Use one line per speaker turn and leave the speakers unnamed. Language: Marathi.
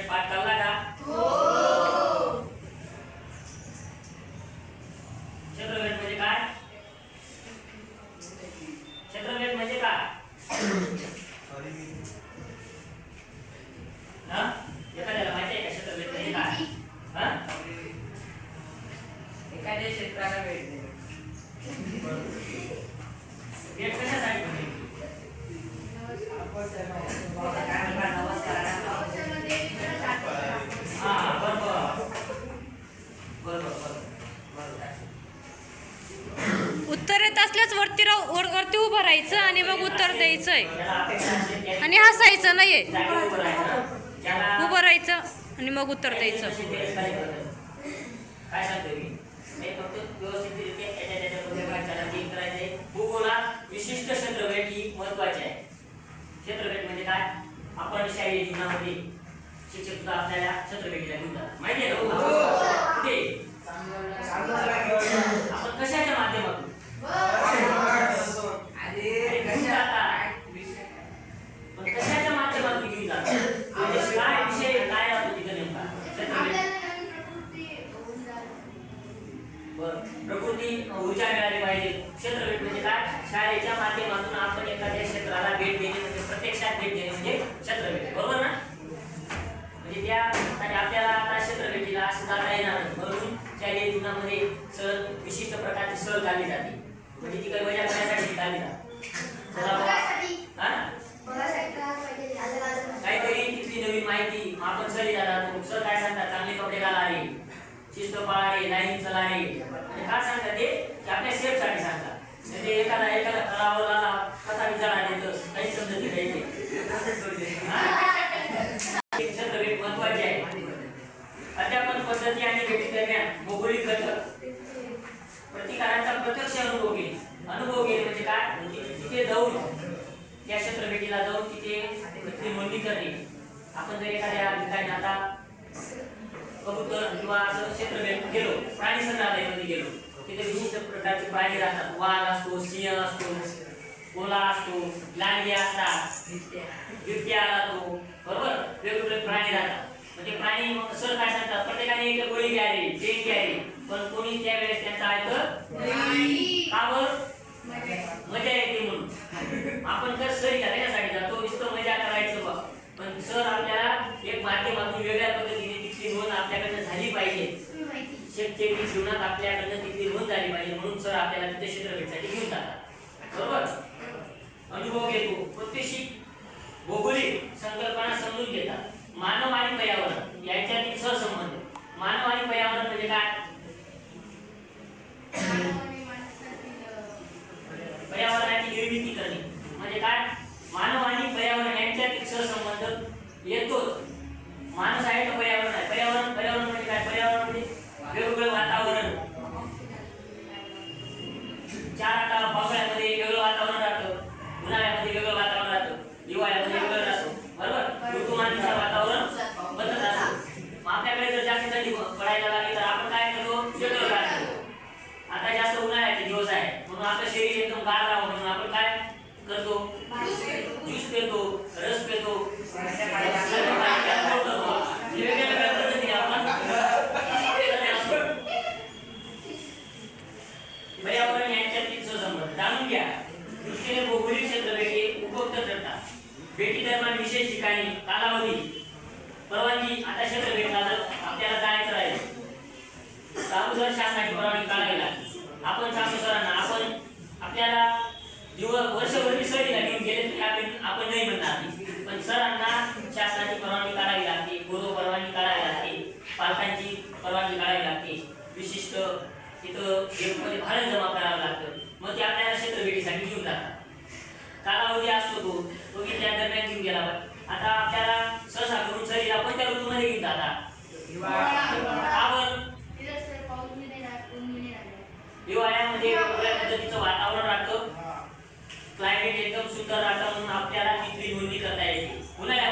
पाठ काढला का? क्षेत्रफळ म्हणजे काय? क्षेत्रफळ म्हणजे काय? हा? एखाद्याला माहिती आहे का क्षेत्रफळ म्हणजे काय? हा?
एखाद्या क्षेत्राला भेट देणे.
भेट कशासाठी होते? हा बरोबर बरोबर.
उत्तर येत असल्याच वरती उभं राहायचं आणि मग उत्तर द्यायचंय आणि हसायचं नाहीये. उभं राहायचं आणि मग उत्तर द्यायचं.
काय सांगतोय मी हे फक्त व्यवस्थितरित्या त्याच्यामध्ये वाचायला करायचे. भूगोलात विशिष्ट क्षेत्रफळ ही महत्त्वाची आहे. क्षेत्रफळ म्हणजे काय? आपण शालेय जीवनामध्ये शिक्षक सुद्धा आपल्याला क्षेत्रफळीला घेतात, माहिती आहे ना? कुठे आपण कशाच्या माध्यमातून पण कशाच्या माध्यमातून घेऊन जातात म्हणजे काय विषय काय राहतो तिथे नेमका प्रकृती ऊर्जा मिळाली पाहिजे. क्षेत्रफळ म्हणजे काय? शाळेच्या माध्यमातून आपण एखाद्या क्षेत्राला भेट देणे म्हणजे प्रत्यक्षात भेट देणे म्हणजे क्षेत्रफळ, बरोबर ना? म्हणजे त्या आणि आपल्याला आता क्षेत्रफळीला असं जाता येणार म्हणून शालेय जीवनामध्ये सहल विशिष्ट प्रकारची सहल काढली जाते. म्हणजे ती काही मजा करण्यासाठी काढली जाते. काहीतरी तिथली नवीन माहिती आपण सहलीला जातो. सर काय सांगतात? चांगले कपडे घाला रे, शिस्त पाळा रे, लाईन चला रे. आणि काय सांगतात ते की आपल्या सेफ साठी सांगतात. म्हणजे एखादा तलावाला कसा विचारा देतं काही समजत नाही. क्षेत्रफळ महत्त्वाचे आहे. अध्यापन पद्धती आणि भेटी दरम्यान भौगोलिक घटक प्रतिकारांचा प्रत्यक्ष अनुभव घेणे म्हणजे काय? तिथे जाऊन त्या क्षेत्रफळीला जाऊन तिथे नोंदणी करणे. आपण जर एखाद्या ठिकाणी आता कबूतर किंवा असं क्षेत्रफळ गेलो, प्राणी संग्रहालयामध्ये गेलो, तिथे विशिष्ट प्रकारचे प्राणी राहतात. वाघ असतो, सिंह असतो, कोल्हा असतो, लांडगे असतात, बिबट्या राहतो, बरोबर? वेगवेगळे प्राणी राहतात. म्हणजे प्राणी सर काय सांगतात? प्रत्येकाने एक गोळी घ्या रे, चेन घ्या रे, पण कोणी त्यावेळेस त्यांचा ऐकत नाही. का बरं? मजा येते म्हणून. आपण तर सर यासाठी जातो नुसतं मजा करायचं बघ, पण सर आपल्याला एक माध्यमातून वेगळ्या पद्धतीने तिथली नोंद आपल्याकडनं झाली पाहिजे. शैक्षणिक जीवनात आपल्याकडनं तिथली नोंद झाली पाहिजे म्हणून सर आपल्याला तिथे क्षेत्रफळासाठी घेऊन जातात, बरोबर? अनुभव घेतो. प्रात्यक्षिक भौगोलिक संकल्पना समजून घेतात. मानव आणि पर्यावरण यांच्यातील सहसंबंध. मानव आणि पर्यावरण म्हणजे काय? पर्यावरणाची निर्मिती करणे म्हणजे काय? मानव आणि पर्यावरण यांच्यातील सहसंबंध येतोच. माणूस आहे तर पर्यावरण आहे. पर्यावरण म्हणजे काय? पर्यावरण म्हणजे वेगवेगळं वातावरण. आता पावसाळ्यामध्ये वेगळं वातावरण राहतं, उन्हाळ्यामध्ये वेगळं वातावरण राहतं, हिवाळ्यामध्ये वेगळं राहतं, बरोबर? ऋतुमानानुसार वातावरण बदलत असतं. आपल्याकडे जर जास्त थंडी पडायला लागली तर आपण काय करतो? वेगळं काढतो. आता जास्त उन्हाळ्याचे दिवस आहे म्हणून आपलं शरीर एकदम गार राहावं म्हणून आपण काय करतो? ज्यूस पितो, रस पितो, वेगवेगळ्या पद्धतीने आपण पर्यावरण यांच्यातील सहसंबंध जाणून घ्या. दृष्टीने भौगोलिक क्षेत्रफळ उपयुक्त ठरतात. भेटी दरम्यान विशेष ठिकाणी कालावधी परवानगी. आता क्षेत्रफळाला जर आपल्याला जायचं राहील अगोदर शासनाची परवानगी काढावी लागते. आपण सांगतो सरांना आपण आपल्याला वर्षभर सहलीला घेऊन गेले तरी आपण नाही म्हणणार, पण सरांना शासनाची परवानगी काढावी लागते, पूर्व परवानगी काढावी लागते, पालकांची परवानगी काढावी लागते. विशिष्ट तिथं गेटमध्ये भाडं जमा करावं लागतं. मग ते आपल्याला क्षेत्रफळासाठी घेऊन जातात. कालावधी असतो तो की त्या दरम्यान घेऊन गेला. आता आपल्याला सहसा करून सहलीला पण त्या ऋतूमध्ये घेऊन जातात. हिवाळ्यामध्ये वेगवेगळ्या पद्धतीचं वातावरण राहतं, क्लायमेट एकदम सुंदर राहतं म्हणून आपल्याला तिथली नोंदणी करता येते. उन्हाळ्यामध्ये